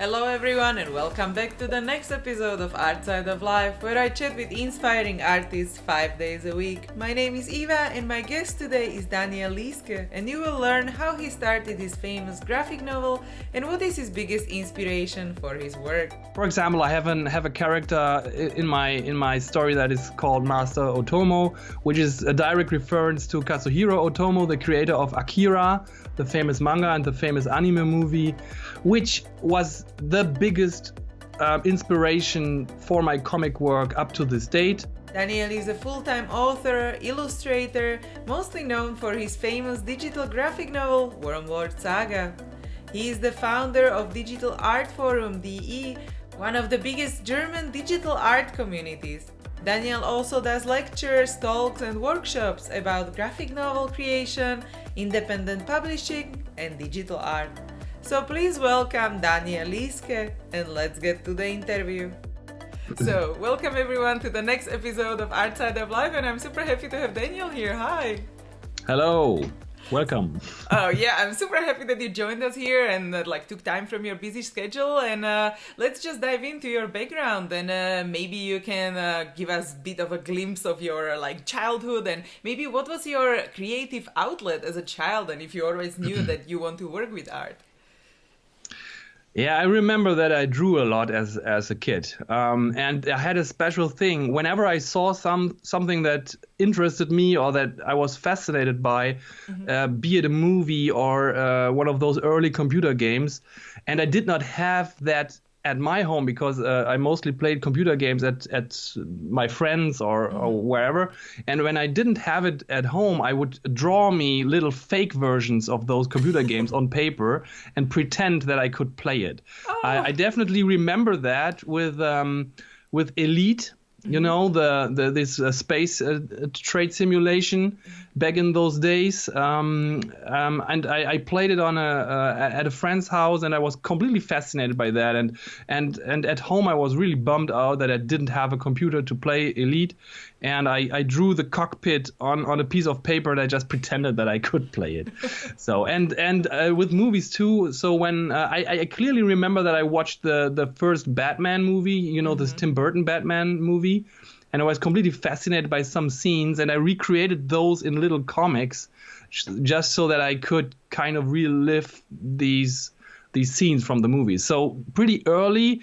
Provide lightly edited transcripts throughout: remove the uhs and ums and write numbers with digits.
Hello everyone and welcome back to the next episode of Art Side of Life, where I chat with inspiring artists 5 days a week. My name is Eva and my guest today is Daniel Lieske, and you will learn how he started his famous graphic novel and what is his biggest inspiration for his work. For example, I have a character in my story that is called Master Otomo, which is a direct reference to Kazuhiro Otomo, the creator of Akira, the famous manga and the famous anime movie, which was the biggest inspiration for my comic work up to this date. Daniel is a full-time author, illustrator, mostly known for his famous digital graphic novel Wormworld Saga. He is the founder of Digital Art Forum DE, one of the biggest German digital art communities. Daniel also does lectures, talks and workshops about graphic novel creation, independent publishing and digital art. So please welcome Daniel Lieske and let's get to the interview. So welcome everyone to the next episode of Art Side of Life, and I'm super happy to have Daniel here. Hi. Hello. Welcome. Oh yeah, I'm super happy that you joined us here and took time from your busy schedule, and let's just dive into your background, and maybe you can give us a bit of a glimpse of your childhood, and maybe what was your creative outlet as a child, and if you always knew that you want to work with art. Yeah, I remember that I drew a lot as a kid, and I had a special thing. Whenever I saw something that interested me or that I was fascinated by, be it a movie or one of those early computer games, and I did not have that at my home because I mostly played computer games at my friends or wherever. And when I didn't have it at home, I would draw me little fake versions of those computer games on paper and pretend that I could play it. Oh. I definitely remember that with Elite. You know, this space trade simulation back in those days, and I played it on at a friend's house, and I was completely fascinated by that. And at home I was really bummed out that I didn't have a computer to play Elite, and I drew the cockpit on a piece of paper and I just pretended that I could play it. So and with movies too. So when I clearly remember that I watched the first Batman movie, you know, this Tim Burton Batman movie. And I was completely fascinated by some scenes, and I recreated those in little comics just so that I could kind of relive these scenes from the movies. So pretty early,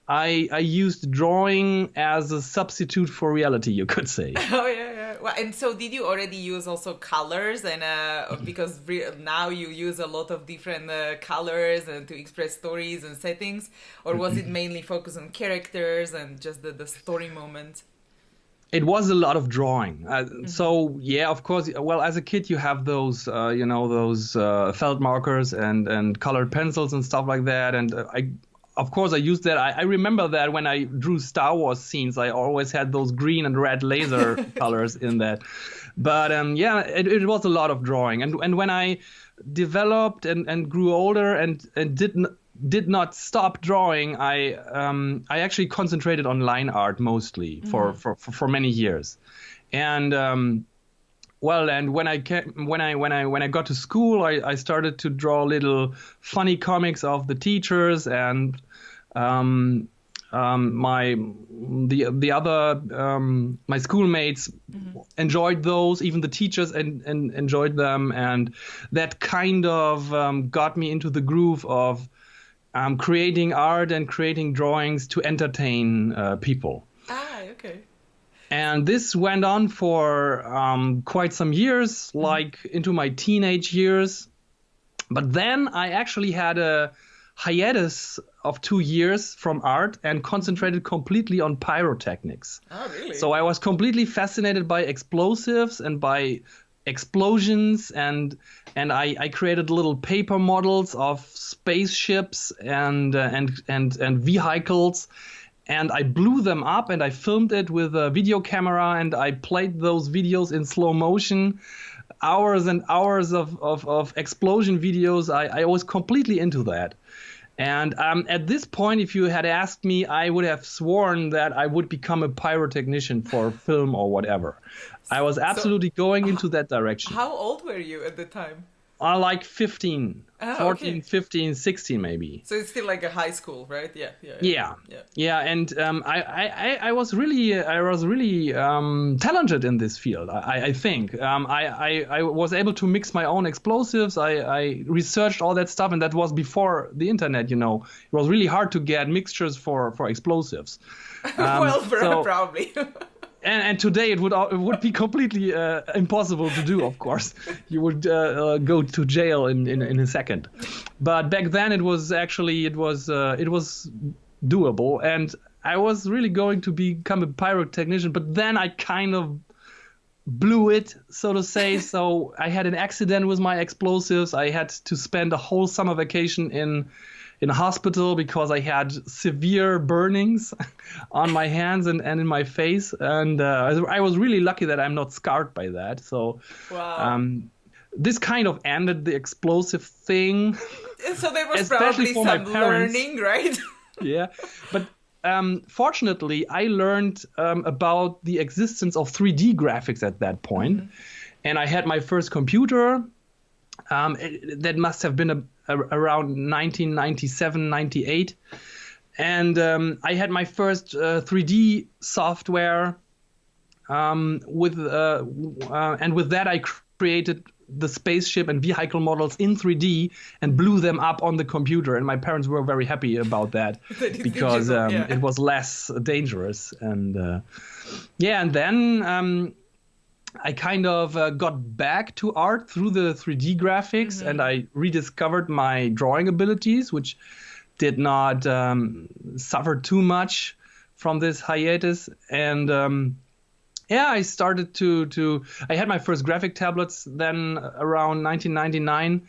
I used drawing as a substitute for reality, you could say. Oh, yeah. Well, and so did you already use also colors? And because now you use a lot of different colors and to express stories and settings? Or was it mainly focused on characters and just the story moment? It was a lot of drawing. So, yeah, of course. Well, as a kid, you have those, those felt markers and colored pencils and stuff like that. And of course, I used that. I remember that when I drew Star Wars scenes, I always had those green and red laser colors in that. But it was a lot of drawing. And when I developed and grew older and did not stop drawing, I actually concentrated on line art mostly for many years. And and when I got to school, I started to draw little funny comics of the teachers, and my schoolmates enjoyed those. Even the teachers and enjoyed them, and that kind of got me into the groove of creating art and creating drawings to entertain people. Ah, okay. And this went on for quite some years, like into my teenage years. But then I actually had a hiatus of 2 years from art and concentrated completely on pyrotechnics. Oh, really? So I was completely fascinated by explosives and by explosions, and I created little paper models of spaceships and vehicles, and I blew them up and I filmed it with a video camera, and I played those videos in slow motion, hours and hours of explosion videos. I was completely into that. And at this point, if you had asked me, I would have sworn that I would become a pyrotechnician for film or whatever. I was absolutely going into that direction. How old were you at the time? Like 15, 14, okay. 15, 16 maybe. So it's still like a high school, right? Yeah. And I was really talented in this field. I think I was able to mix my own explosives. I researched all that stuff, and that was before the internet. You know, it was really hard to get mixtures for explosives. Well, so- probably. And today it would be completely impossible to do. Of course, you would go to jail in a second. But back then it was doable, and I was really going to become a pyrotechnician. But then I kind of blew it, so to say. So I had an accident with my explosives. I had to spend a whole summer vacation in a hospital because I had severe burnings on my hands and in my face. And I was really lucky that I'm not scarred by that. So Wow. This kind of ended the explosive thing. So there was especially probably for my some parents. learning, right? Yeah. But fortunately, I learned about the existence of 3D graphics at that point. And I had my first computer. That must have been around 1997, 98. And I had my first 3D software. And with that, I created the spaceship and vehicle models in 3D and blew them up on the computer. And my parents were very happy about that because it was less dangerous. And and then I kind of got back to art through the 3D graphics, and I rediscovered my drawing abilities, which did not suffer too much from this hiatus. And I started to I had my first graphic tablets then around 1999.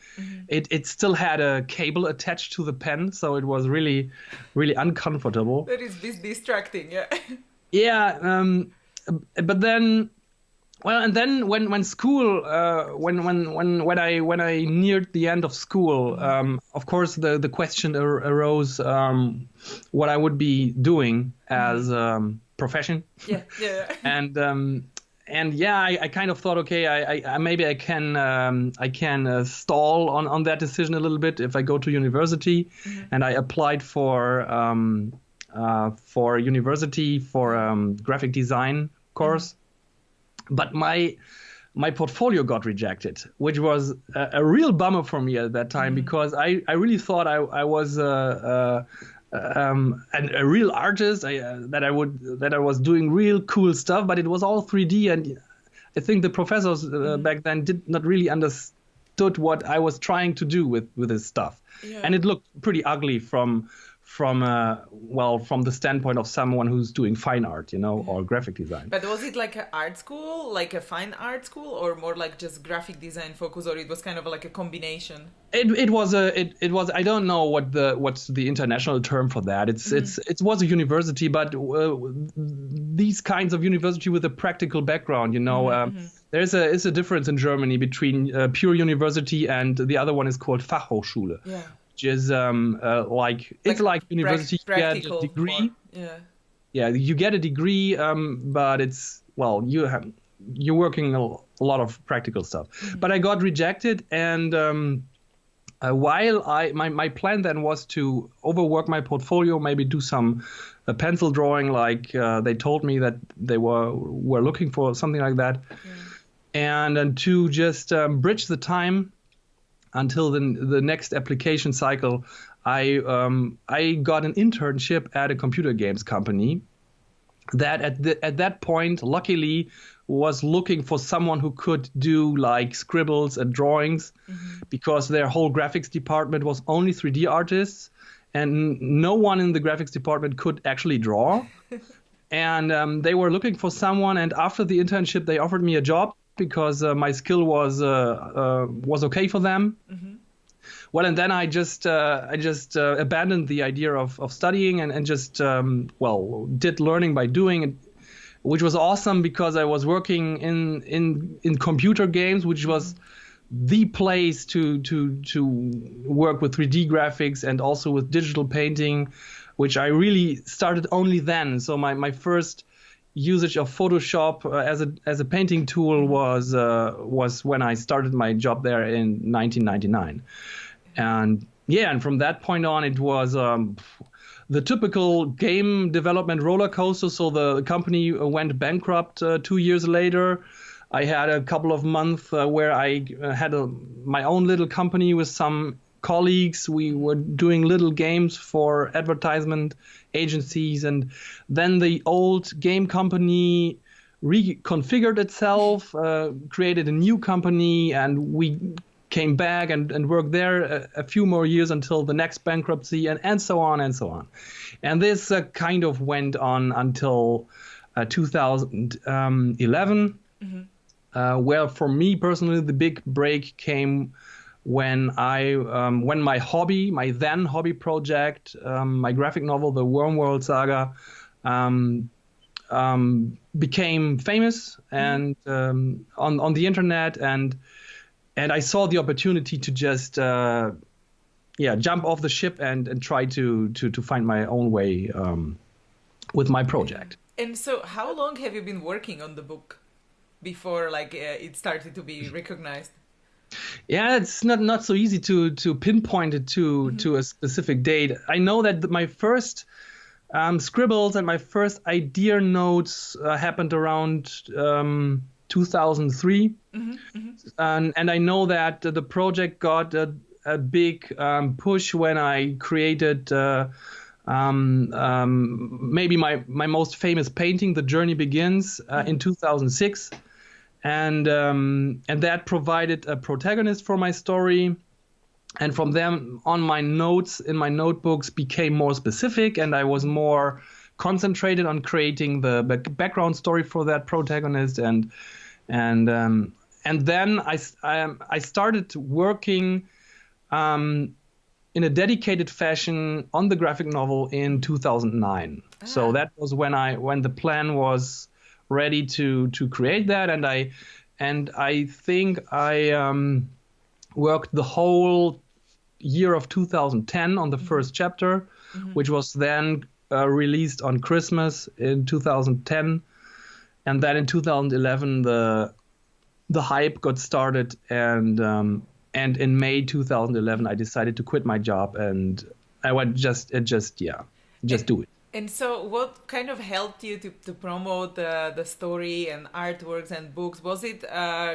It still had a cable attached to the pen, so it was really, really uncomfortable. That is distracting, yeah. Yeah, but then. Well, and then when school, when I neared the end of school, of course the question arose what I would be doing as profession. Yeah. And I kind of thought, okay, I maybe I can stall on that decision a little bit if I go to university, and I applied for university for graphic design course. But my portfolio got rejected, which was a real bummer for me at that time because I really thought I was a real artist, that I was doing real cool stuff, but it was all 3D, and I think the professors back then did not really understood what I was trying to do with this stuff, and it looked pretty ugly from the standpoint of someone who's doing fine art, or graphic design. But was it like an art school, like a fine art school, or more like just graphic design focus, or it was kind of like a combination? It was I don't know what's the international term for that. It was a university, but these kinds of university with a practical background, there's a difference in Germany between pure university and the other one is called Fachhochschule. Yeah. Which is it's like university, you get a degree. You get a degree, but it's you're working a lot of practical stuff. But I got rejected, and while my plan then was to overwork my portfolio, maybe do some pencil drawing, like they told me that they were looking for something like that, and to just bridge the time until the next application cycle, I got an internship at a computer games company that at that point, luckily, was looking for someone who could do like scribbles and drawings, because their whole graphics department was only 3D artists, and no one in the graphics department could actually draw. And they were looking for someone, and after the internship, they offered me a job, because my skill was okay for them. Well, and then I just abandoned the idea of studying and just did learning by doing it, which was awesome because I was working in computer games, which was the place to work with 3D graphics and also with digital painting, which I really started only then. So my first usage of Photoshop as a painting tool was when I started my job there in 1999, and and from that point on it was the typical game development roller coaster. So the company went bankrupt 2 years later. I had a couple of months where I had my own little company with some colleagues. We were doing little games for advertisement agencies, and then the old game company reconfigured itself, created a new company, and we came back and worked there a few more years until the next bankruptcy, and so on and so on. And this kind of went on until 2011, where for me personally the big break came when my then hobby project, my graphic novel, the Wormworld Saga, became famous and on the internet, and I saw the opportunity to just jump off the ship and try to find my own way with my project. And so, how long have you been working on the book before it started to be recognized? Yeah, it's not so easy to pinpoint it to a specific date. I know that my first scribbles and my first idea notes happened around 2003, and I know that the project got a big push when I created maybe my most famous painting, The Journey Begins, in 2006. And that provided a protagonist for my story. And from then on, my notes in my notebooks became more specific, and I was more concentrated on creating the background story for that protagonist. And then I started working in a dedicated fashion on the graphic novel in 2009. So that was when the plan was ready to create that, and I think I worked the whole year of 2010 on the first chapter, which was then released on Christmas in 2010, and then in 2011 the hype got started, and in May 2011 I decided to quit my job, and I would just do it. And so what kind of helped you to promote the story and artworks and books? Was it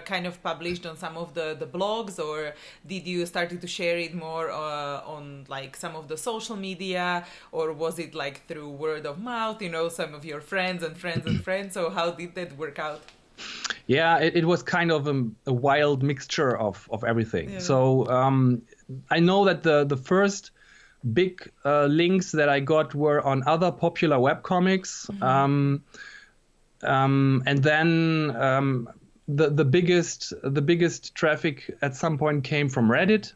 kind of published on some of the blogs, or did you started to share it more on some of the social media, or was it through word of mouth, some of your friends and friends and friends? So how did that work out? Yeah, it was kind of a wild mixture of everything. Yeah. So I know that the first big links that I got were on other popular webcomics, and then the biggest traffic at some point came from Reddit,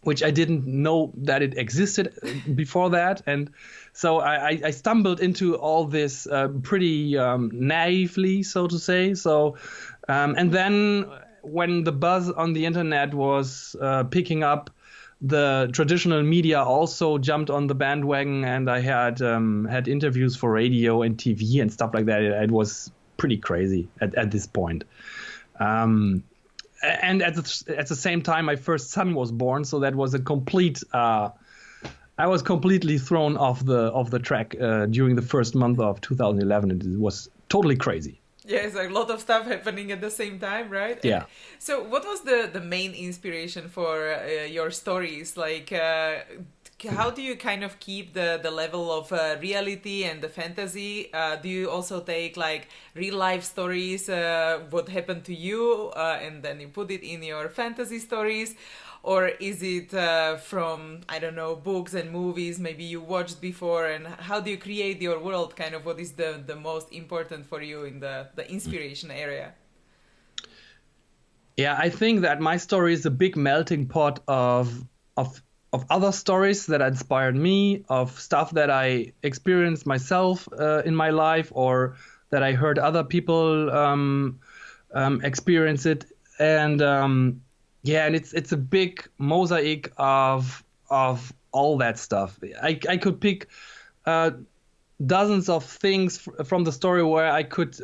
which I didn't know that it existed before that, and so I stumbled into all this pretty naively, so to say. So and then when the buzz on the internet was picking up, the traditional media also jumped on the bandwagon, and I had interviews for radio and TV and stuff like that. It was pretty crazy at this point. And at the same time, my first son was born, so that was a complete. I was completely thrown off the track during the first month of 2011. It was totally crazy. Yes, a lot of stuff happening at the same time, right? Yeah. And so what was the main inspiration for your stories? How do you kind of keep the level of reality and the fantasy? Do you also take real life stories, what happened to you, and then you put it in your fantasy stories? Or is it from, I don't know, books and movies maybe you watched before? And how do you create your world? Kind of what is the most important for you in the inspiration area? Yeah, I think that my story is a big melting pot of other stories that inspired me, of stuff that I experienced myself in my life, or that I heard other people experience it. And and it's a big mosaic of all that stuff. I could pick the dozens of things from the story where I could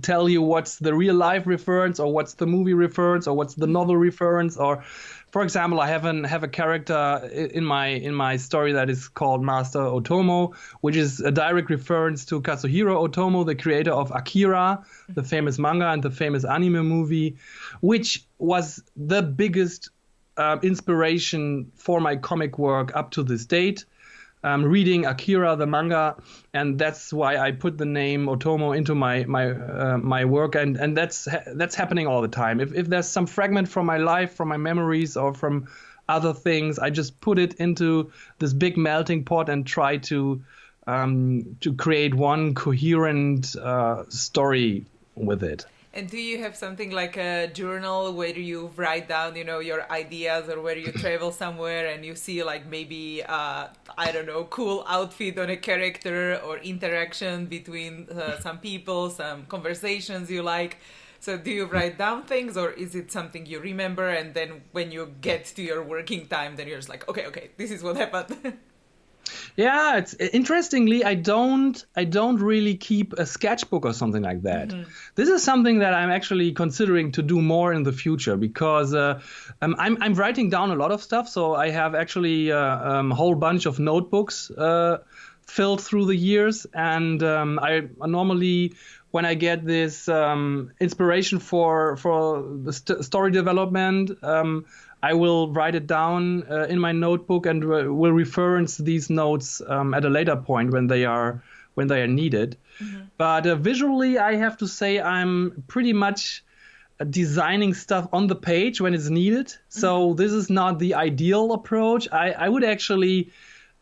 tell you what's the real life reference, or what's the movie reference, or what's the novel reference. Or, for example, I have a character in my story that is called Master Otomo, which is a direct reference to Kazuhiro Otomo, the creator of Akira, the famous manga and the famous anime movie, which was the biggest inspiration for my comic work up to this date. Reading Akira, the manga, and that's why I put the name Otomo into my work, and that's happening all the time. If there's some fragment from my life, from my memories, or from other things, I just put it into this big melting pot and try to create one coherent story with it. And do you have something like a journal where you write down, your ideas, or where you travel somewhere and you see like maybe, I don't know, cool outfit on a character, or interaction between some people, some conversations you like? So do you write down things, or is it something you remember, and then when you get to your working time, then you're just like, okay, this is what happened? Yeah, it's interestingly, I don't really keep a sketchbook or something like that. Mm-hmm. This is something that I'm actually considering to do more in the future, because I'm writing down a lot of stuff. So I have actually a whole bunch of notebooks filled through the years, and I normally, when I get this inspiration for the story development, I will write it down in my notebook, and will reference these notes at a later point when they are needed. Mm-hmm. But visually, I have to say I'm pretty much designing stuff on the page when it's needed. Mm-hmm. So this is not the ideal approach. I would actually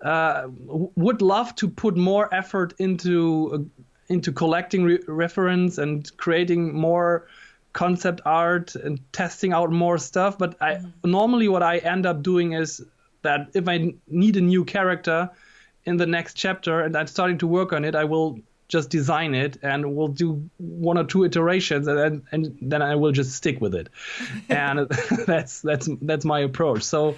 would love to put more effort into collecting reference and creating more concept art and testing out more stuff. But normally what I end up doing is that if I need a new character in the next chapter and I'm starting to work on it, I will just design it and we'll do one or two iterations, and then I will just stick with it. And that's my approach. So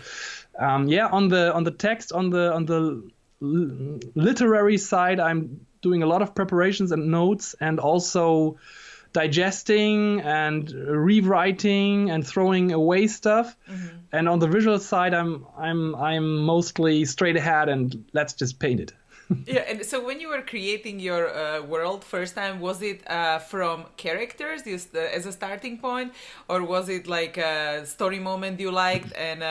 on the text, on the literary side, I'm doing a lot of preparations and notes, and also digesting and rewriting and throwing away stuff. Mm-hmm. And on the visual side, I'm mostly straight ahead and let's just paint it. Yeah, and so when you were creating your world first time, was it from characters as a starting point, or was it like a story moment you liked and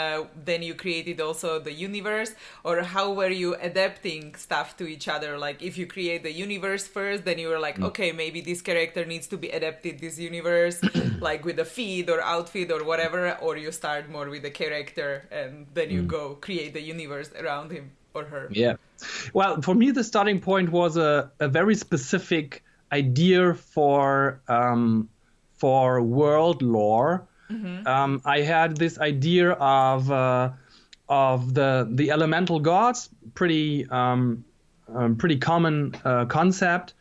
then you created also the universe, or how were you adapting stuff to each other? Like if you create the universe first, then you were like, okay, maybe this character needs to be adapted this universe, like with a feed or outfit or whatever, or you start more with the character and then you go create the universe around him or her. Yeah. Well, for me, the starting point was a very specific idea for world lore. Mm-hmm. I had this idea of the elemental gods, pretty common concept,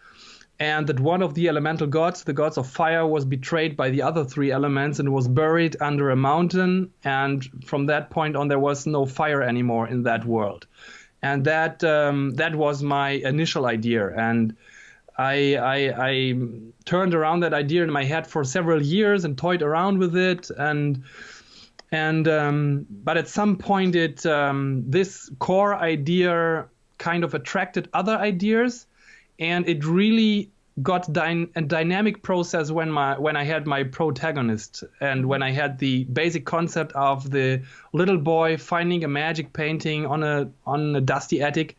and that one of the elemental gods, the gods of fire, was betrayed by the other three elements and was buried under a mountain. And from that point on, there was no fire anymore in that world. And that was my initial idea, and I turned around that idea in my head for several years and toyed around with it, but at some point this core idea kind of attracted other ideas, and it really got a dynamic process when I had my protagonist, and when I had the basic concept of the little boy finding a magic painting on a dusty attic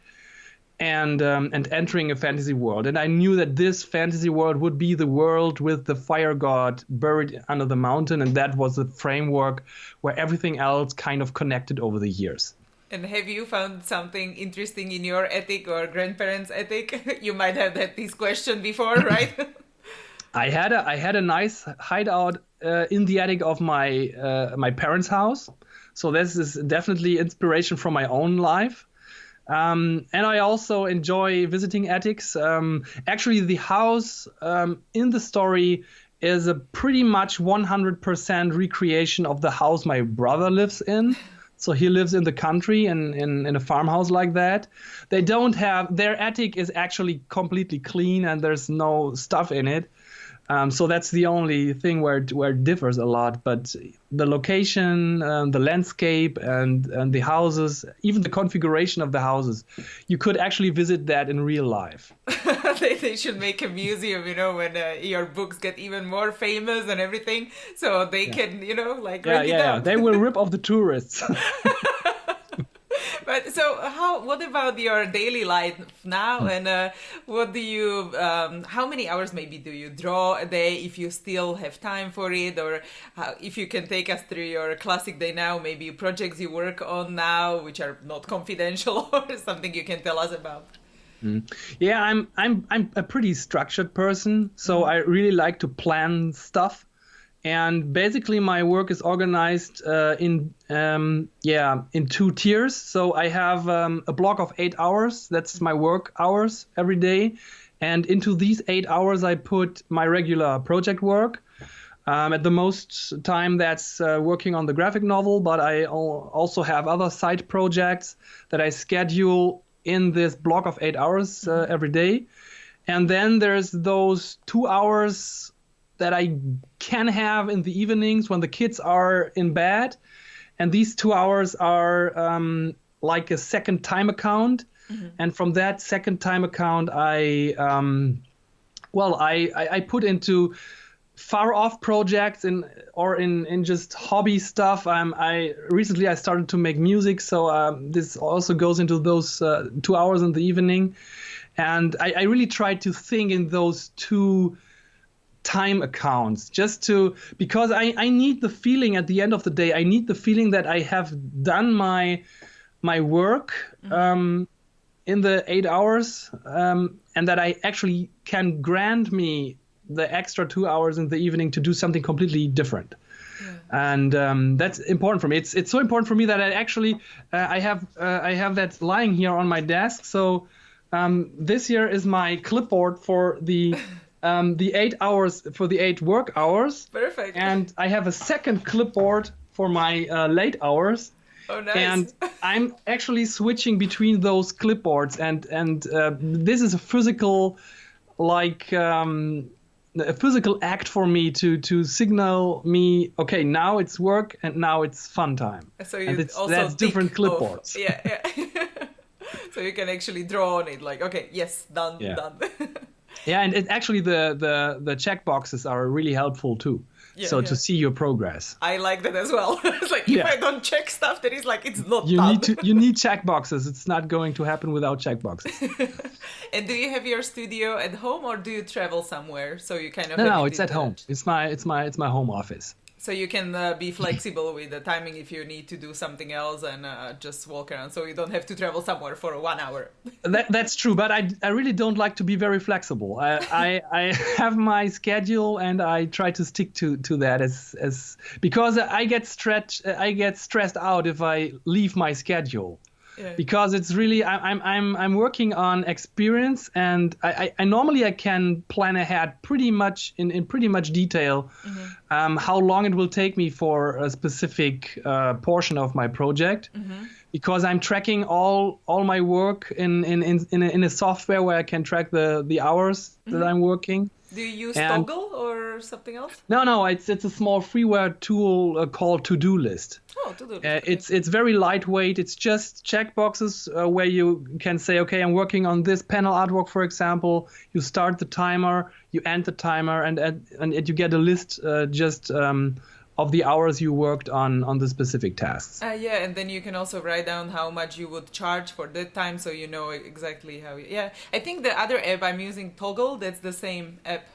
and entering a fantasy world. And I knew that this fantasy world would be the world with the fire god buried under the mountain, and that was the framework where everything else kind of connected over the years. And have you found something interesting in your attic or grandparents' attic? You might have had this question before, right? I had a nice hideout in the attic of my parents' house. So this is definitely inspiration from my own life. And I also enjoy visiting attics. Actually, the house in the story is a pretty much 100% recreation of the house my brother lives in. So he lives in the country in a farmhouse like that. They don't have, their attic is actually completely clean and there's no stuff in it. So that's the only thing where it differs a lot. But the location, the landscape, and the houses, even the configuration of the houses, you could actually visit that in real life. They should make a museum, when your books get even more famous and everything, so they can, rent it out. They will rip off the tourists. But so what about your daily life now? And what do you, how many hours maybe do you draw a day, if you still have time for it? Or if you can take us through your classic day now, maybe projects you work on now, which are not confidential, or something you can tell us about. Yeah, I'm a pretty structured person, so I really like to plan stuff. And basically, my work is organized in 2 tiers. So I have a block of 8 hours. That's my work hours every day. And into these 8 hours, I put my regular project work. At the most time, that's working on the graphic novel. But I also have other side projects that I schedule in this block of 8 hours every day. And then there's those 2 hours that I can have in the evenings when the kids are in bed. And these 2 hours are like a second time account. Mm-hmm. And from that second time account, I put into far off projects in just hobby stuff. Recently I started to make music. So this also goes into those 2 hours in the evening. And I really try to think in those 2 time accounts because I need the feeling at the end of the day. I need the feeling that I have done my work in the 8 hours and that I actually can grant me the extra 2 hours in the evening to do something completely different. Yeah. And that's important for me. It's so important for me that I actually I have that lying here on my desk. So this here is my clipboard for the 8 hours, for the 8 work hours. Perfect. And I have a second clipboard for my late hours. Oh, nice. And I'm actually switching between those clipboards. And this is a physical, a physical act for me to signal me, okay, now it's work and now it's fun time. So you also that's different clipboards. Yeah. So you can actually draw on it, like, okay, yes, done. Yeah, and actually the check boxes are really helpful too. Yeah, to see your progress. I like that as well. It's like if I don't check stuff, then it's like it's not done. You need check boxes. It's not going to happen without check boxes. And do you have your studio at home or do you travel somewhere? So you kind of No, it's at home. It's my home office. So you can be flexible with the timing if you need to do something else and just walk around. So you don't have to travel somewhere for 1 hour. That's true, but I really don't like to be very flexible. I have my schedule and I try to stick to that as because I get stressed out if I leave my schedule. Yeah. Because it's really I'm working on experience and I normally can plan ahead pretty much in pretty much detail how long it will take me for a specific portion of my project because I'm tracking all my work in a software where I can track the hours that I'm working. Do you use Toggle or something else? No, it's a small freeware tool called To-Do List. Oh, To-Do List. It's very lightweight. It's just checkboxes where you can say, okay, I'm working on this panel artwork, for example. You start the timer, you end the timer, and you get a list of the hours you worked on the specific tasks. Yeah, and then you can also write down how much you would charge for that time, so you know exactly how. Yeah, I think the other app I'm using, Toggle, that's the same app.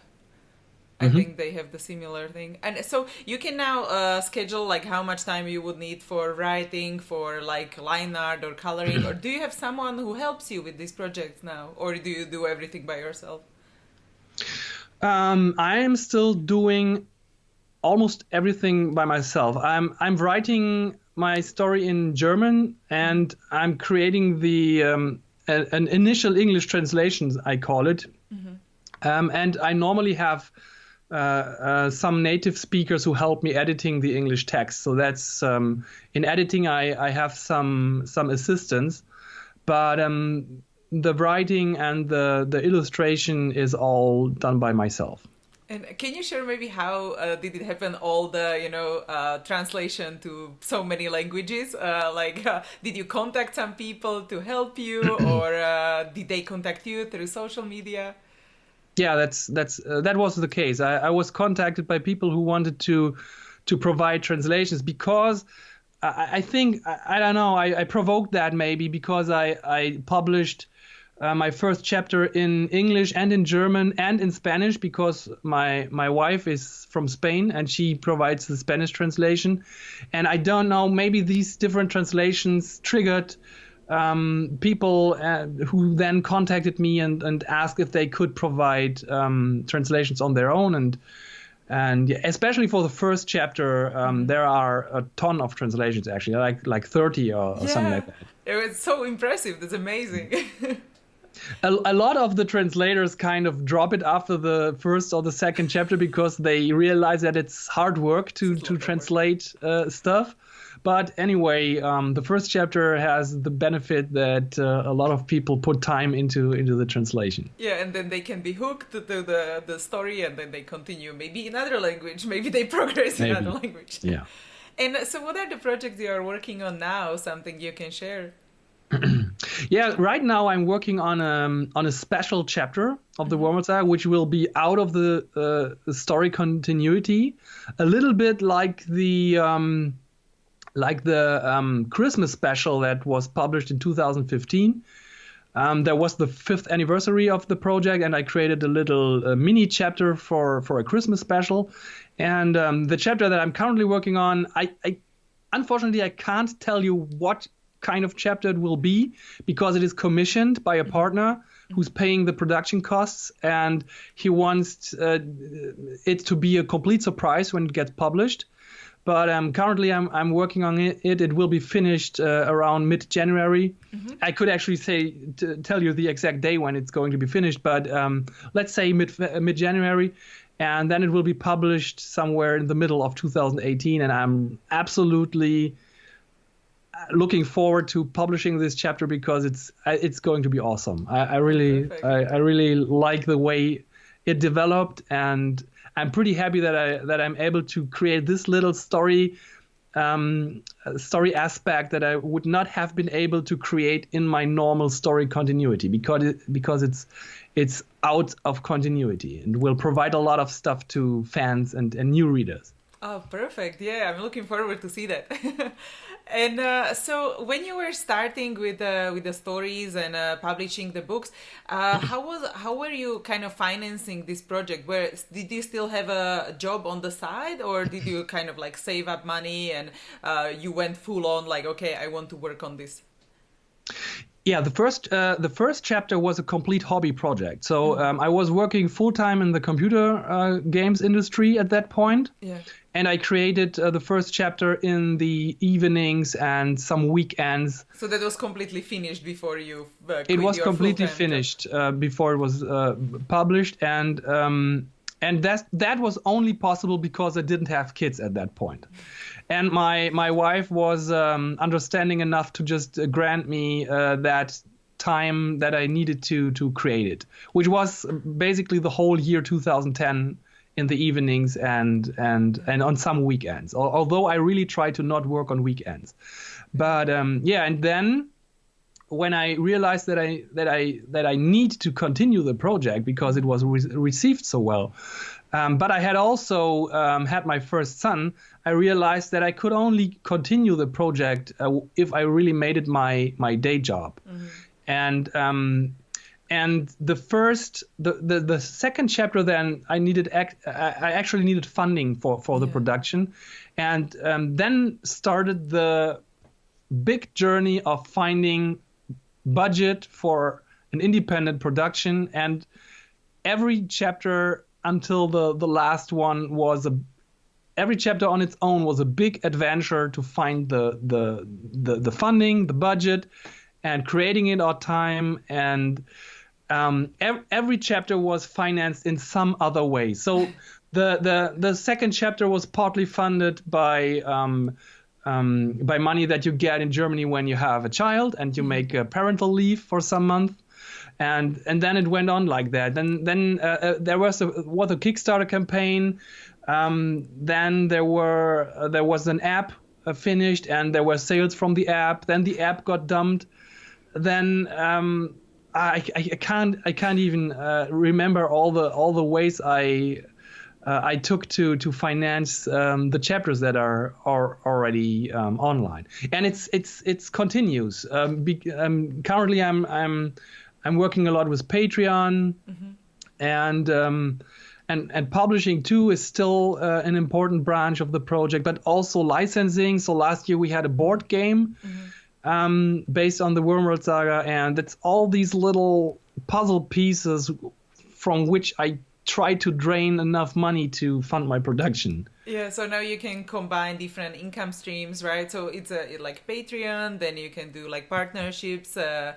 I think they have the similar thing. And so you can now schedule like how much time you would need for writing, for like line art or coloring, or do you have someone who helps you with these projects now, or do you do everything by yourself? I am still doing almost everything by myself. I'm writing my story in German and I'm creating the an initial English translation, I call it. And I normally have some native speakers who help me editing the English text. So that's in editing I have some assistance, but the writing and the illustration is all done by myself. And can you share maybe how did it happen? All the translation to so many languages. Did you contact some people to help you, or did they contact you through social media? Yeah, that was the case. I was contacted by people who wanted to provide translations, because I think I don't know, I provoked that maybe because I published my first chapter in English and in German and in Spanish, because my wife is from Spain and she provides the Spanish translation. And I don't know, maybe these different translations triggered people who then contacted me and asked if they could provide translations on their own. And especially for the first chapter, there are a ton of translations, actually, like 30 or something like that. It was so impressive. That's amazing. A lot of the translators kind of drop it after the first or the second chapter because they realize that it's hard work to translate stuff. But anyway, the first chapter has the benefit that a lot of people put time into the translation. Yeah, and then they can be hooked to the story, and then they continue maybe in another language, maybe they progress in another language. Yeah. And so what are the projects you are working on now? Something you can share? Yeah, right now I'm working on a special chapter of the Wormworld Saga, which will be out of the story continuity, a little bit like the Christmas special that was published in 2015. There was the 5th anniversary of the project, and I created a little mini chapter for a Christmas special. And the chapter that I'm currently working on, I unfortunately I can't tell you what kind of chapter it will be, because it is commissioned by a partner who's paying the production costs, and he wants it to be a complete surprise when it gets published. But currently I'm working on it. It will be finished around mid-January. I could actually tell you the exact day when it's going to be finished, but let's say mid-January. And then it will be published somewhere in the middle of 2018. And I'm absolutely looking forward to publishing this chapter, because it's going to be awesome. I really like the way it developed, and I'm pretty happy that I'm able to create this little story aspect that I would not have been able to create in my normal story continuity, because it's out of continuity and will provide a lot of stuff to fans and new readers. Oh, perfect. Yeah, I'm looking forward to see that. And so when you were starting with the stories and publishing the books, how were you kind of financing this project? Did you still have a job on the side, or did you kind of like save up money and you went full on like, okay, I want to work on this? Yeah, the first chapter was a complete hobby project. So I was working full time in the computer games industry at that point. Yeah. And I created the first chapter in the evenings and some weekends. So that was completely finished before you quit It was your completely full-time finished before it was published, and that was only possible because I didn't have kids at that point. And my wife was understanding enough to just grant me that time that I needed to create it, which was basically the whole year 2010 in the evenings and on some weekends. Although I really try to not work on weekends, but yeah. And then when I realized that I need to continue the project because it was received so well. But I had also had my first son. I realized that I could only continue the project if I really made it my day job. Mm-hmm. And the second chapter, then I actually needed funding for the production, and then started the big journey of finding budget for an independent production. And every chapter until the last one every chapter on its own was a big adventure to find the funding, the budget, and creating it on time. And every chapter was financed in some other way. So The second chapter was partly funded by money that you get in Germany when you have a child and you make a parental leave for some month. And then it went on like that. Then there was a Kickstarter campaign. Then there was an app finished, and there were sales from the app. Then the app got dumped. Then I can't even remember all the ways I took to finance the chapters that are already online. And it's continuous. Currently I'm working a lot with Patreon, and publishing too is still an important branch of the project, but also licensing. So last year we had a board game based on the Wormworld Saga, and it's all these little puzzle pieces from which I try to drain enough money to fund my production. Yeah, so now you can combine different income streams, right? So it's like Patreon, then you can do like partnerships, the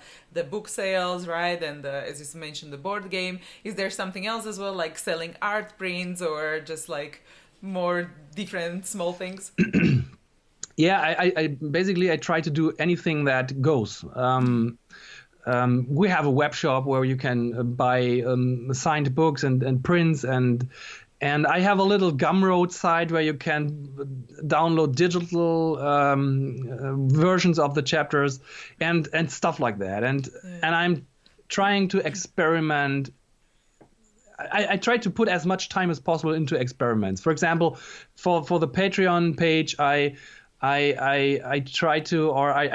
book sales, right? And as you mentioned, the board game. Is there something else as well, like selling art prints or just like more different small things? Yeah, I basically try to do anything that goes. We have a web shop where you can buy signed books and prints, and I have a little Gumroad site where you can download digital versions of the chapters and stuff like that. And I'm trying to experiment. I try to put as much time as possible into experiments. For example, for the Patreon page, I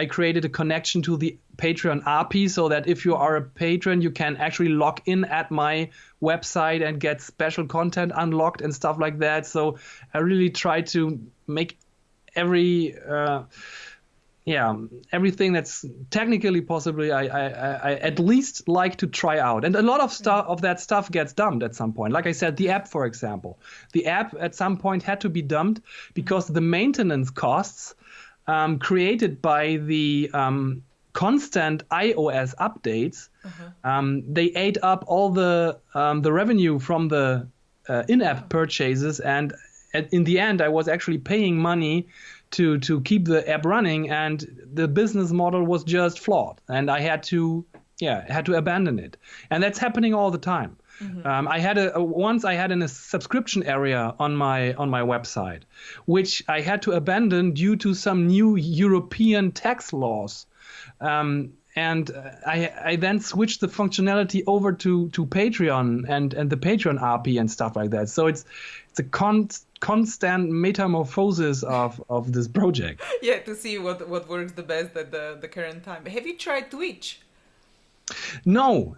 created a connection to the Patreon API so that if you are a patron, you can actually log in at my website and get special content unlocked and stuff like that. So I really try to make everything that's technically possible. I at least like to try out, and a lot of that stuff gets dumped at some point. Like I said, the app, for example, the app at some point had to be dumped because the maintenance costs created by the constant iOS updates, they ate up all the revenue from the in-app purchases, and in the end, I was actually paying money to keep the app running, and the business model was just flawed, and I had to abandon it, and that's happening all the time. I had a subscription area on my website, which I had to abandon due to some new European tax laws. And I then switched the functionality over to Patreon and the Patreon API and stuff like that. So it's a constant metamorphosis of this project. Yeah, to see what works the best at the current time. Have you tried Twitch? No,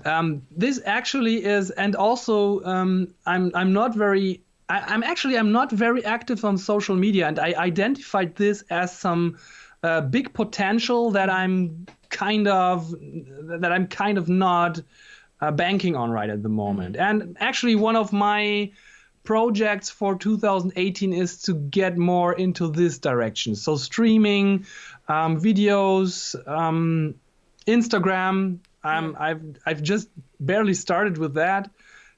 this actually is, and also I'm not very active on social media, and I identified this as some big potential that I'm kind of not banking on right at the moment. And actually, one of my projects for 2018 is to get more into this direction. So streaming, videos, Instagram. I've just barely started with that.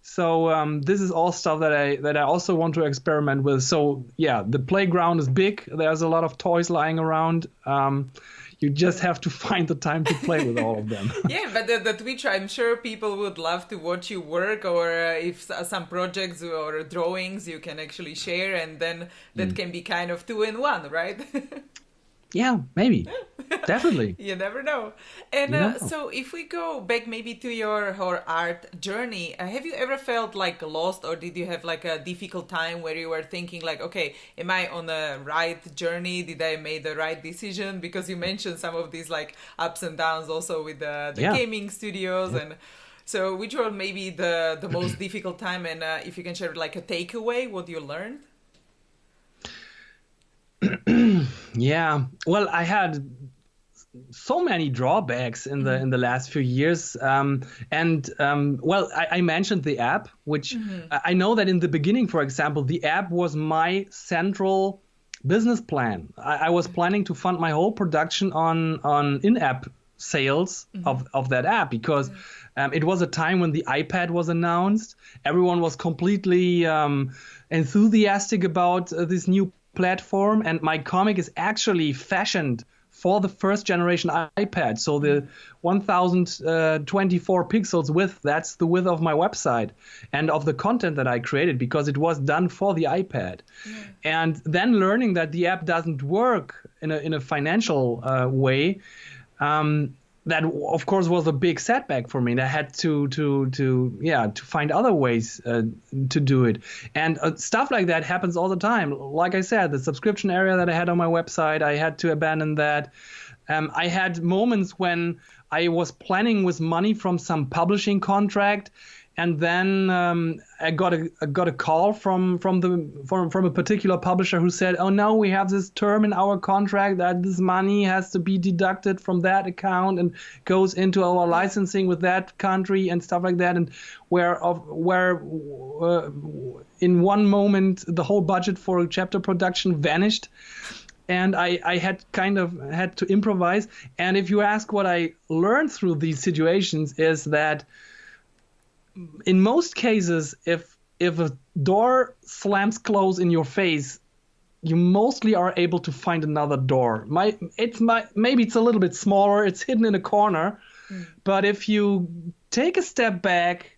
So this is all stuff that I also want to experiment with. So yeah, the playground is big. There's a lot of toys lying around. You just have to find the time to play with all of them. Yeah, but the Twitch, I'm sure people would love to watch you work, or if some projects or drawings you can actually share, and then that can be kind of 2-in-1, right? Yeah, maybe. Definitely. You never know. And so if we go back maybe to your art journey, have you ever felt like lost, or did you have like a difficult time where you were thinking like, okay, am I on the right journey? Did I make the right decision? Because you mentioned some of these like ups and downs also with the gaming studios. And so which were maybe the most difficult time? And if you can share like a takeaway, what you learned? Yeah, well, I had so many drawbacks in the last few years, I mentioned the app, which I know that in the beginning, for example, the app was my central business plan. I was planning to fund my whole production on in-app sales of that app, because it was a time when the iPad was announced. Everyone was completely enthusiastic about this new platform, and my comic is actually fashioned for the first generation iPad. So the 1024 pixels width, that's the width of my website and of the content that I created, because it was done for the iPad. And then learning that the app doesn't work in a financial way, that of course was a big setback for me. And I had to find other ways to do it. And stuff like that happens all the time. Like I said, the subscription area that I had on my website, I had to abandon that. I had moments when I was planning with money from some publishing contract, and then I got a call from a particular publisher who said, "Oh no, we have this term in our contract that this money has to be deducted from that account and goes into our licensing with that country," and stuff like that. And where in one moment the whole budget for a chapter production vanished. And I had to improvise. And if you ask what I learned through these situations, is that in most cases, if a door slams closed in your face, you mostly are able to find another door. Maybe it's a little bit smaller, it's hidden in a corner, but if you take a step back,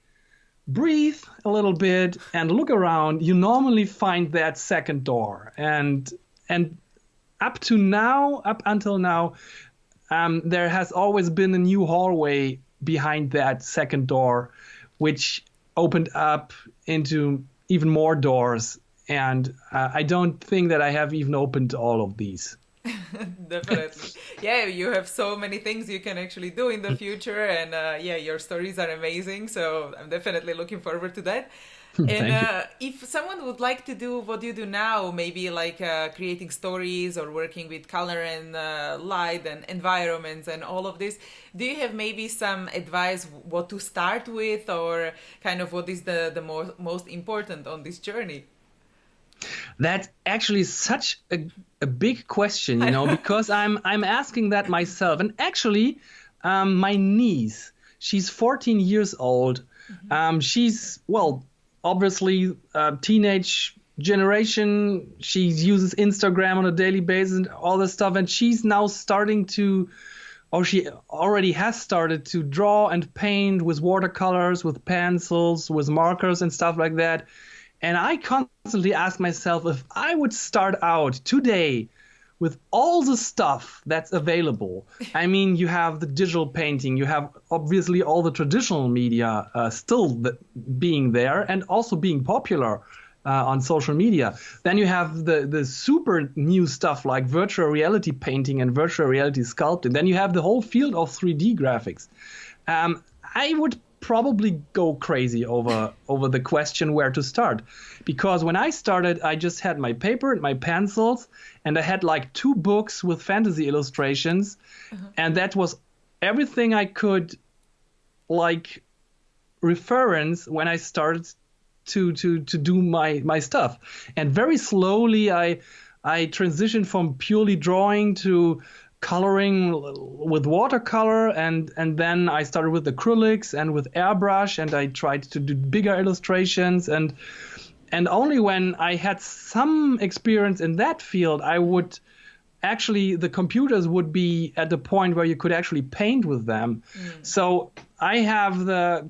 breathe a little bit, and look around, you normally find that second door. And up until now, there has always been a new hallway behind that second door, which opened up into even more doors. And I don't think that I have even opened all of these. Definitely. Yeah, you have so many things you can actually do in the future. And your stories are amazing. So I'm definitely looking forward to that. And if someone would like to do what you do now, maybe like creating stories or working with color and light and environments and all of this, do you have maybe some advice what to start with, or kind of what is the most important on this journey? That's actually such a big question, because I'm asking that myself. And actually, my niece, she's 14 years old. She's, obviously teenage generation. She uses Instagram on a daily basis and all this stuff, and she's now she already has started to draw and paint with watercolors, with pencils, with markers and stuff like that. And I constantly ask myself, if I would start out today with all the stuff that's available. I mean, you have the digital painting, you have obviously all the traditional media still being there and also being popular on social media. Then you have the super new stuff like virtual reality painting and virtual reality sculpting. Then you have the whole field of 3D graphics. I would probably go crazy over the question where to start, because when I started, I just had my paper and my pencils, and I had like 2 books with fantasy illustrations, and that was everything I could like reference when I started to do my stuff. And very slowly I transitioned from purely drawing to coloring with watercolor, and then I started with acrylics and with airbrush, and I tried to do bigger illustrations, and only when I had some experience in that field, the computers would be at the point where you could actually paint with them. So I have the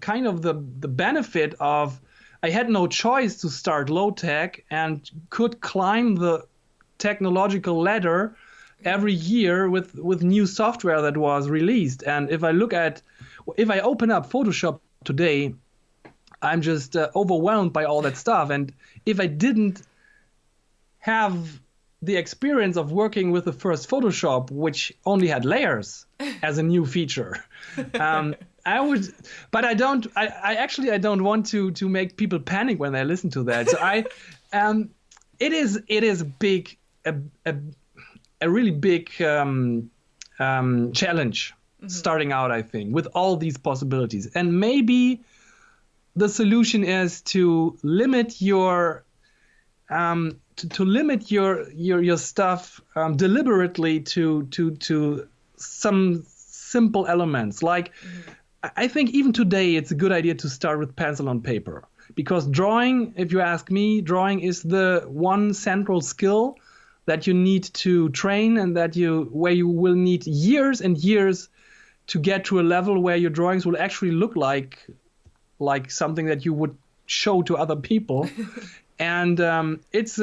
benefit of, I had no choice to start low tech and could climb the technological ladder every year with new software that was released. And if I open up Photoshop today, I'm just overwhelmed by all that stuff. And if I didn't have the experience of working with the first Photoshop, which only had layers as a new feature, I would, but I don't want to make people panic when they listen to that. So it is big, a really big challenge starting out, I think, with all these possibilities. And maybe the solution is to limit your your stuff deliberately to some simple elements. Like, I think even today it's a good idea to start with pencil on paper, because drawing, if you ask me, drawing is the one central skill that you need to train, and where you will need years and years to get to a level where your drawings will actually look like something that you would show to other people. And it's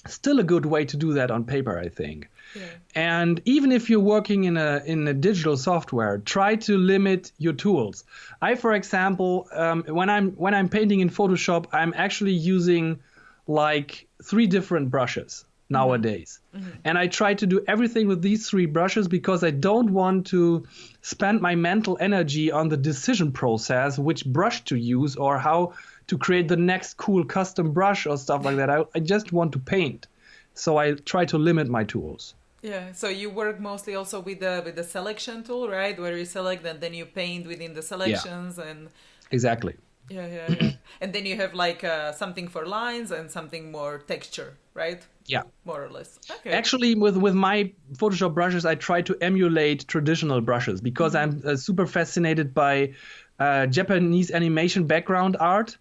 still a good way to do that on paper, I think. Yeah. And even if you're working in a digital software, try to limit your tools. I, for example, when I'm painting in Photoshop, I'm actually using like 3 different brushes nowadays. And I try to do everything with these 3 brushes because I don't want to spend my mental energy on the decision process, which brush to use or how to create the next cool custom brush or stuff like that. I just want to paint. So I try to limit my tools. Yeah, so you work mostly also with the selection tool, right? Where you select and then you paint within the selections. And exactly. Yeah. And then you have like something for lines and something more texture, right? Yeah. More or less. Okay. Actually, with my Photoshop brushes, I try to emulate traditional brushes because I'm super fascinated by Japanese animation background art.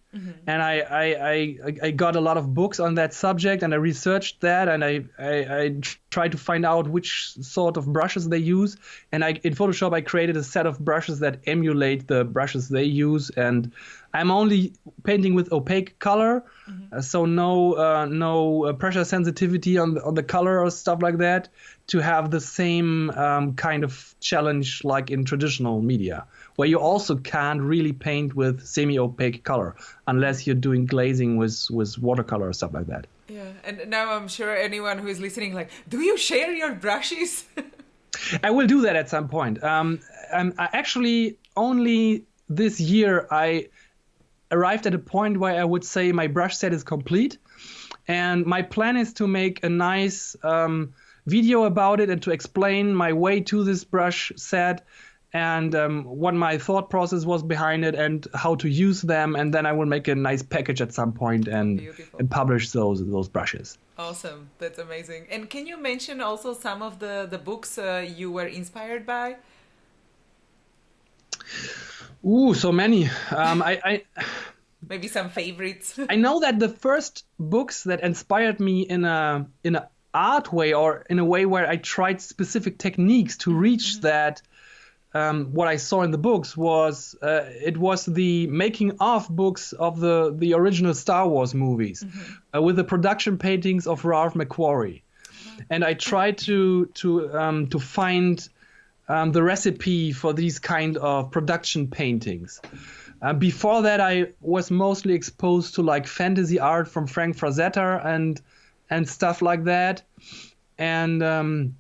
And I got a lot of books on that subject, and I researched that, and I tried to find out which sort of brushes they use. And in Photoshop, I created a set of brushes that emulate the brushes they use. And I'm only painting with opaque color, so no pressure sensitivity on the color or stuff like that, to have the same kind of challenge like in traditional media, where you also can't really paint with semi-opaque color unless you're doing glazing with watercolor or stuff like that. Yeah, and now I'm sure anyone who is listening, like, do you share your brushes? I will do that at some point. I actually only this year I arrived at a point where I would say my brush set is complete, and my plan is to make a nice video about it and to explain my way to this brush set and what my thought process was behind it and how to use them, and then I will make a nice package at some point and publish those brushes. Awesome, that's amazing. And can you mention also some of the books you were inspired by? Ooh, so many. Maybe some favorites. I know that the first books that inspired me in a art way, or in a way where I tried specific techniques to reach that, what I saw in the books was the making of books of the original Star Wars movies, with the production paintings of Ralph McQuarrie, and I tried to find the recipe for these kind of production paintings. Before that, I was mostly exposed to like fantasy art from Frank Frazetta and stuff like that. And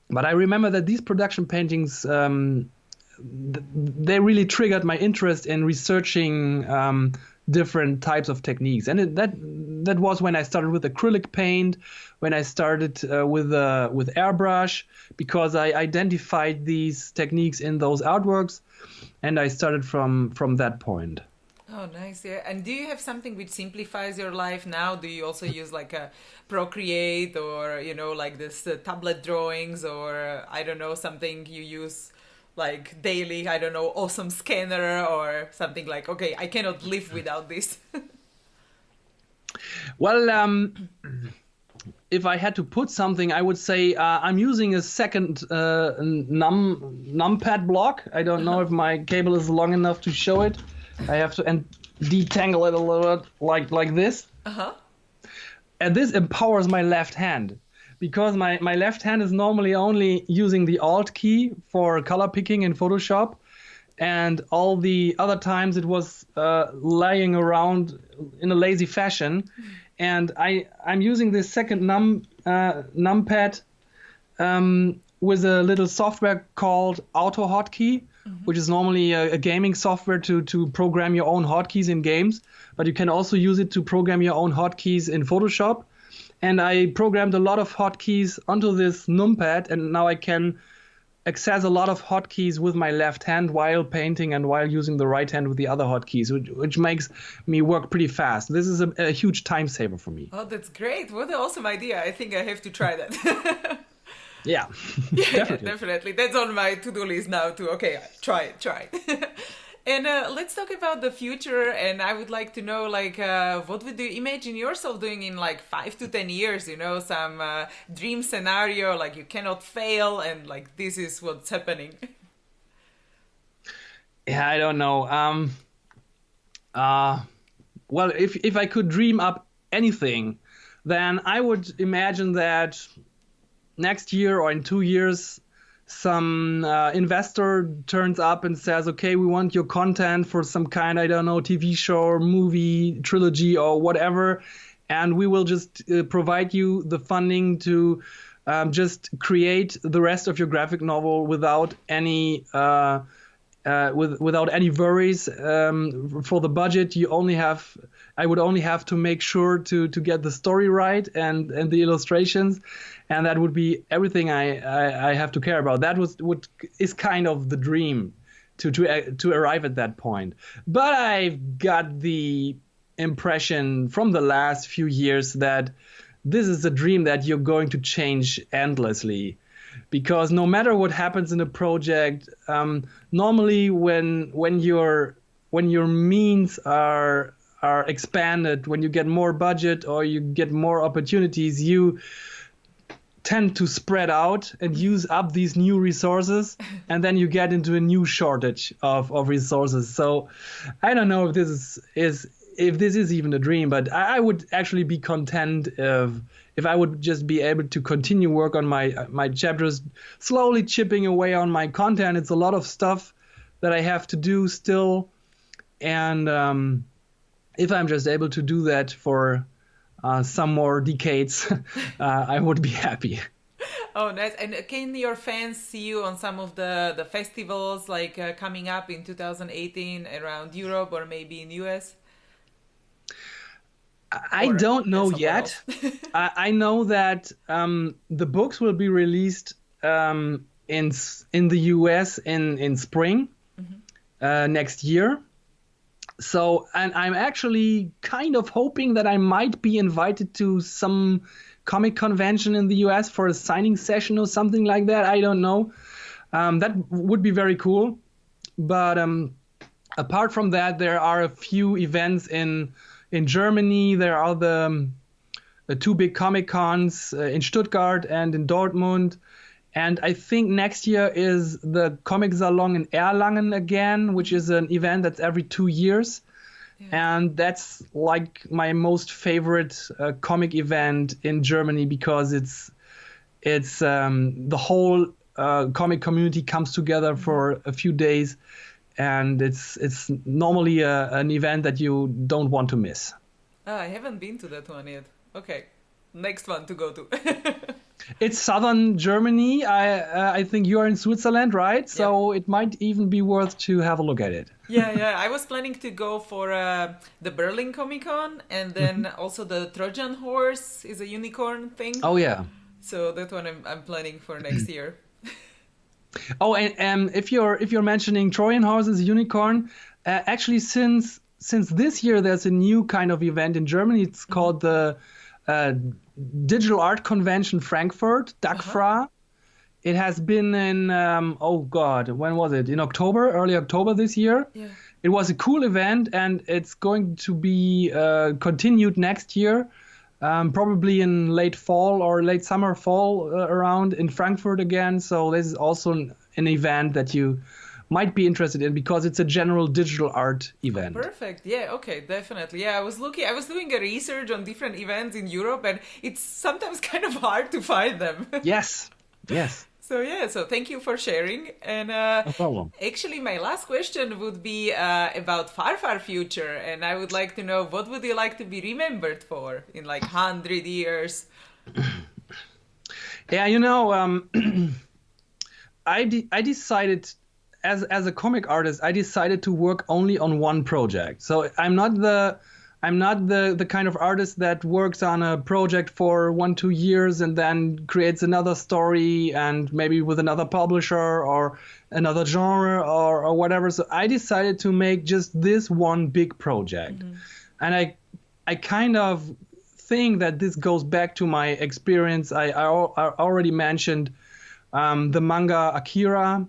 but I remember that these production paintings, they really triggered my interest in researching different types of techniques. And that was when I started with acrylic paint, when I started with airbrush, because I identified these techniques in those artworks, and I started from that point. Oh, nice. Yeah. And do you have something which simplifies your life now? Do you also use like a Procreate or, like this tablet drawings, or I don't know, something you use like daily, I don't know, awesome scanner or something like, okay, I cannot live without this? Well, if I had to put something, I would say I'm using a second numpad block. I don't know if my cable is long enough to show it. I have to detangle it a little bit like this. And this empowers my left hand, because my left hand is normally only using the Alt key for color picking in Photoshop, and all the other times it was laying around in a lazy fashion. And I'm using this second numpad with a little software called Auto Hotkey, which is normally a gaming software to program your own hotkeys in games, but you can also use it to program your own hotkeys in Photoshop. And I programmed a lot of hotkeys onto this numpad, and now I can access a lot of hotkeys with my left hand while painting and while using the right hand with the other hotkeys, which makes me work pretty fast. This is a huge time saver for me. Oh, that's great. What an awesome idea. I think I have to try that. Yeah, Yeah, definitely. definitely. That's on my to-do list now too. Okay, try it. And let's talk about the future. And I would like to know, like, what would you imagine yourself doing in like 5 to 10 years? You know, some dream scenario, like you cannot fail, and like this is what's happening. Yeah, I don't know. Uh, well, if I could dream up anything, then I would imagine that next year or in 2 years, some investor turns up and says, okay, we want your content for some kind, I don't know, TV show or movie, trilogy or whatever. And we will just provide you the funding to just create the rest of your graphic novel without any without any worries. For the budget, I would only have to make sure to get the story right and the illustrations, and that would be everything I have to care about. That is kind of the dream to arrive at that point. But I've got the impression from the last few years that this is a dream that you're going to change endlessly. Because no matter what happens in a project, normally when your means are expanded, when you get more budget or you get more opportunities, you tend to spread out and use up these new resources, and then you get into a new shortage of resources. So I don't know if this is even a dream, but I would actually be content if I would just be able to continue work on my chapters, slowly chipping away on my content. It's a lot of stuff that I have to do still, and if I'm just able to do that for some more decades, I would be happy. Oh, nice. And can your fans see you on some of the festivals like coming up in 2018 around Europe or maybe in US? I don't know yet. I know that the books will be released in the US in spring next year. So, and I'm actually kind of hoping that I might be invited to some comic convention in the US for a signing session or something like that. I don't know. That would be very cool. But apart from that, there are a few events in Germany. There are the two big comic cons in Stuttgart and in Dortmund. And I think next year is the Comic Salon in Erlangen again, which is an event that's every 2 years. Yeah. And that's like my most favorite comic event in Germany, because it's the whole comic community comes together for a few days. And it's normally an event that you don't want to miss. I haven't been to that one yet. Okay, next one to go to. It's southern Germany. I think you are in Switzerland, right? So It might even be worth to have a look at it. Yeah. I was planning to go for the Berlin Comic Con, and then also the Trojan Horse is a unicorn thing. Oh yeah. So that one I'm planning for next year. Oh, and if you're mentioning Trojan Horse as a unicorn, actually since this year there's a new kind of event in Germany. It's called the Digital Art Convention Frankfurt, DAGFRA. It has been in when was it? In October, early October this year. Yeah. It was a cool event, and it's going to be continued next year. Probably in late fall or late summer, fall around in Frankfurt again. So this is also an event that you might be interested in, because it's a general digital art event. Perfect. Yeah. Okay. Definitely. Yeah. I was doing a research on different events in Europe, and it's sometimes kind of hard to find them. Yes. So thank you for sharing. And no problem. Actually, my last question would be about far future, and I would like to know, what would you like to be remembered for in like 100 years? Yeah, I decided as a comic artist, I decided to work only on one project. So I'm not the kind of artist that works on a project for 1-2 years and then creates another story and maybe with another publisher or another genre or whatever. So I decided to make just this one big project. And I kind of think that this goes back to my experience. I already mentioned the manga Akira,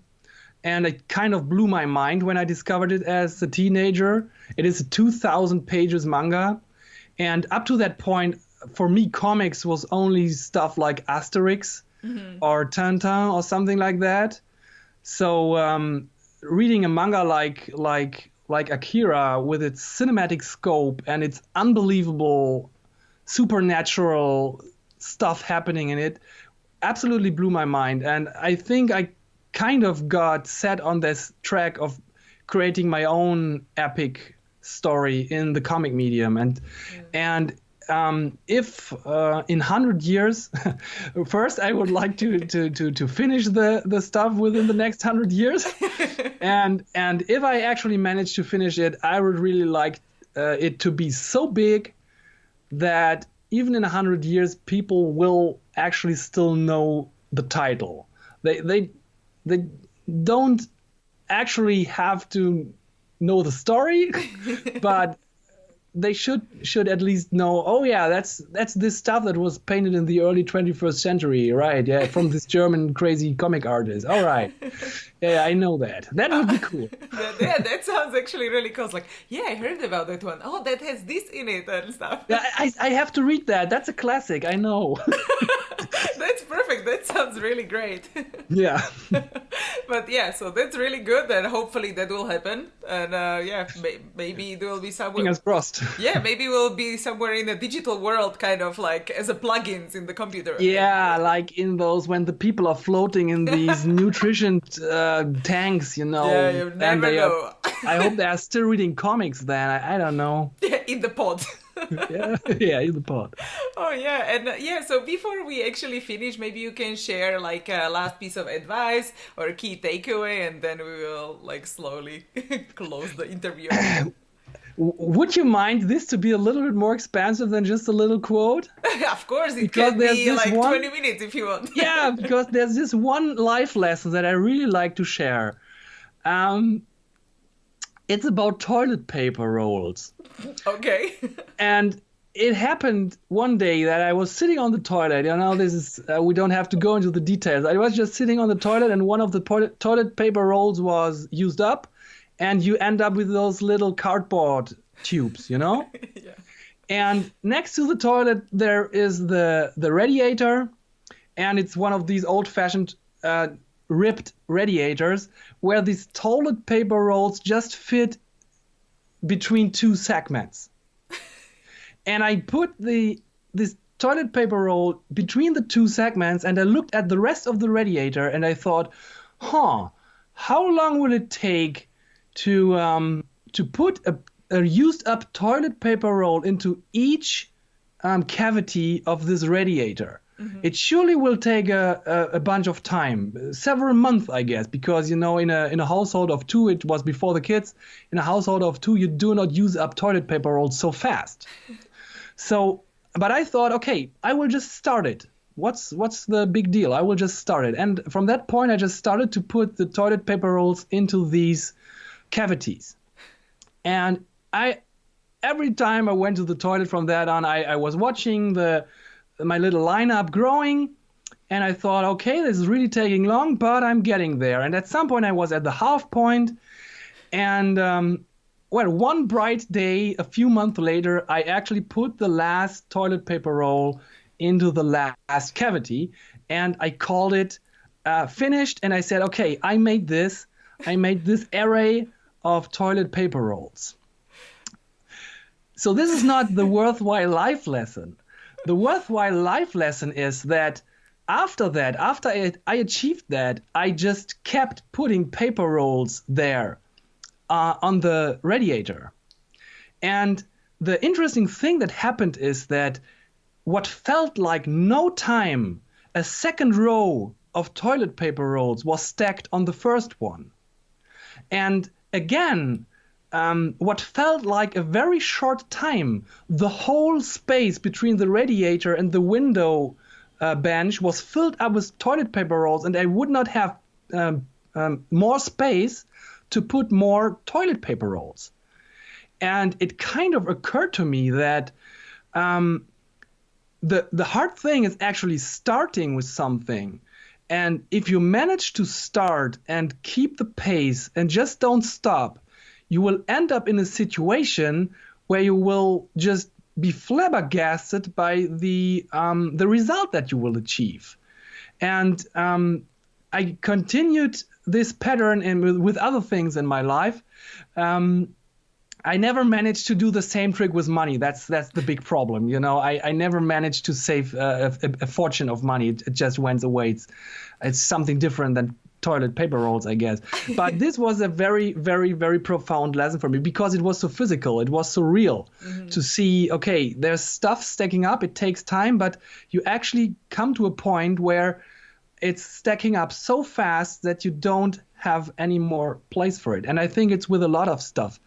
and it kind of blew my mind when I discovered it as a teenager. It is a 2,000 pages manga, and up to that point, for me, comics was only stuff like Asterix or Tintin or something like that. So reading a manga like Akira with its cinematic scope and its unbelievable supernatural stuff happening in it absolutely blew my mind. And I think I kind of got set on this track of creating my own epic story in the comic medium. And if in 100 years, first I would like to finish the stuff within the next 100 years. and if I actually manage to finish it, I would really like it to be so big that even in 100 years, people will actually still know the title. They don't actually have to know the story, but they should at least know, oh yeah, that's this stuff that was painted in the early 21st century, right? Yeah, from this German crazy comic artist. All right. Yeah, I know that. That would be cool. That sounds actually really cool. It's like, yeah, I heard about that one. Oh, that has this in it and stuff. Yeah, I have to read that. That's a classic. I know. That's perfect. That sounds really great. Yeah. But yeah, so that's really good, and hopefully that will happen. And yeah, maybe there will be somewhere. Fingers crossed. Yeah, maybe we'll be somewhere in a digital world, kind of like as a plugins in the computer. Yeah, like in those when the people are floating in these nutrition tanks, you know. Yeah, you never know. I hope they are still reading comics then. I don't know. Yeah, in the pod. yeah, in the pod. Oh yeah, and yeah. So before we actually finish, maybe you can share like a last piece of advice or a key takeaway, and then we will like slowly close the interview. Would you mind this to be a little bit more expansive than just a little quote? Of course, it because can be like 20 minutes if you want. Yeah, because there's this one life lesson that I really like to share. It's about toilet paper rolls. Okay. And it happened one day that I was sitting on the toilet. You know, this is we don't have to go into the details. I was just sitting on the toilet, and one of the toilet paper rolls was used up, and you end up with those little cardboard tubes, you know? Yeah. And next to the toilet there is the radiator, and it's one of these old-fashioned ripped radiators where these toilet paper rolls just fit between two segments. And I put this toilet paper roll between the two segments, and I looked at the rest of the radiator, and I thought, how long will it take to put a used up toilet paper roll into each cavity of this radiator? Mm-hmm. It surely will take a bunch of time, several months, I guess, because, you know, in a household of two, it was before the kids, in a household of two, you do not use up toilet paper rolls so fast. So, but I thought, okay, I will just start it. What's the big deal? I will just start it. And from that point, I just started to put the toilet paper rolls into these cavities. And every time I went to the toilet from that on, I was watching my little lineup growing, and I thought, okay, this is really taking long, but I'm getting there. And at some point I was at the half point, and one bright day, a few months later, I actually put the last toilet paper roll into the last cavity, and I called it finished, and I said, okay, I made this array of toilet paper rolls. So this is not the worthwhile life lesson. The worthwhile life lesson is that after I achieved that, I just kept putting paper rolls there on the radiator. And the interesting thing that happened is that what felt like no time, a second row of toilet paper rolls was stacked on the first one. And again, what felt like a very short time, the whole space between the radiator and the window bench was filled up with toilet paper rolls, and I would not have more space to put more toilet paper rolls. And it kind of occurred to me that the hard thing is actually starting with something And if you manage to start and keep the pace and just don't stop, you will end up in a situation where you will just be flabbergasted by the result that you will achieve. And I continued this pattern with other things in my life. I never managed to do the same trick with money. That's the big problem. You know, I never managed to save a fortune of money. It just went away. It's something different than toilet paper rolls, I guess. But this was a very, very, very profound lesson for me because it was so physical. It was so real to see, okay, there's stuff stacking up. It takes time, but you actually come to a point where it's stacking up so fast that you don't have any more place for it. And I think it's with a lot of stuff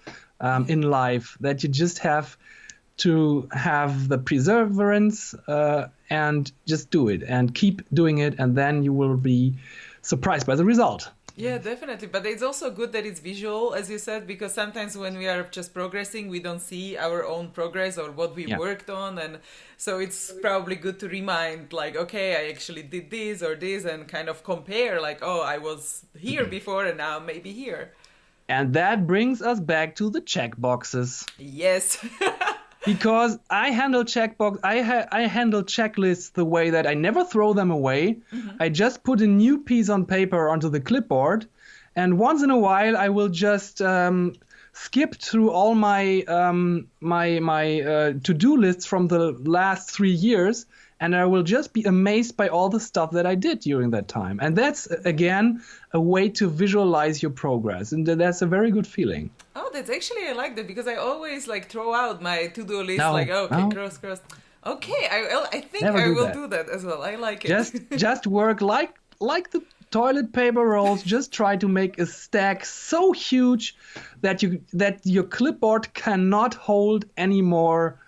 in life that you just have to have the perseverance and just do it and keep doing it, and then you will be surprised by the result. Yeah, definitely. But it's also good that it's visual, as you said, because sometimes when we are just progressing, we don't see our own progress or what we worked on. And so it's probably good to remind, like, okay, I actually did this or this, and kind of compare, like, oh, I was here before and now maybe here. And that brings us back to the checkboxes. Yes. Because I handle I handle checklists the way that I never throw them away. I just put a new piece on paper onto the clipboard, and once in a while I will just skip through all my to-do lists from the last 3 years, and I will just be amazed by all the stuff that I did during that time. And that's, again, a way to visualize your progress. And that's a very good feeling. Oh, that's actually, I like that, because I always like throw out my to-do list, cross. Okay, I think I will do that as well. I like it. Just work like the toilet paper rolls. Just try to make a stack so huge that your clipboard cannot hold any more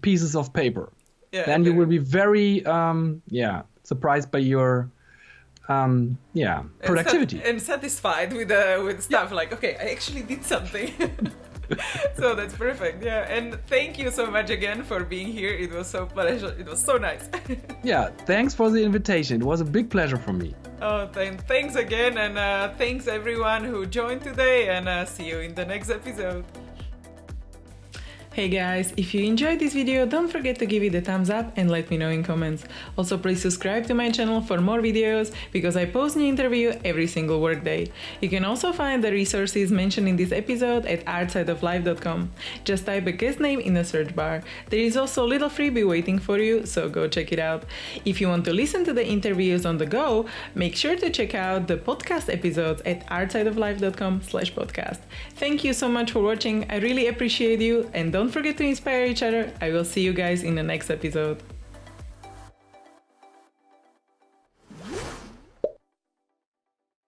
pieces of paper. Yeah, then you will be very surprised by your productivity and satisfied with stuff. Like, okay, I actually did something. So that's perfect. Yeah, and thank you so much again for being here. It was so pleasure. It was so nice. Yeah, thanks for the invitation. It was a big pleasure for me. Oh, thanks again, and thanks everyone who joined today, and see you in the next episode. Hey guys, if you enjoyed this video, don't forget to give it a thumbs up and let me know in comments. Also, please subscribe to my channel for more videos, because I post new interview every single workday. You can also find the resources mentioned in this episode at artsideoflife.com. Just type a guest name in the search bar. There is also a little freebie waiting for you, so go check it out. If you want to listen to the interviews on the go, make sure to check out the podcast episodes at artsideoflife.com/podcast. Thank you so much for watching. I really appreciate you, and don't forget to inspire each other. I will see you guys in the next episode.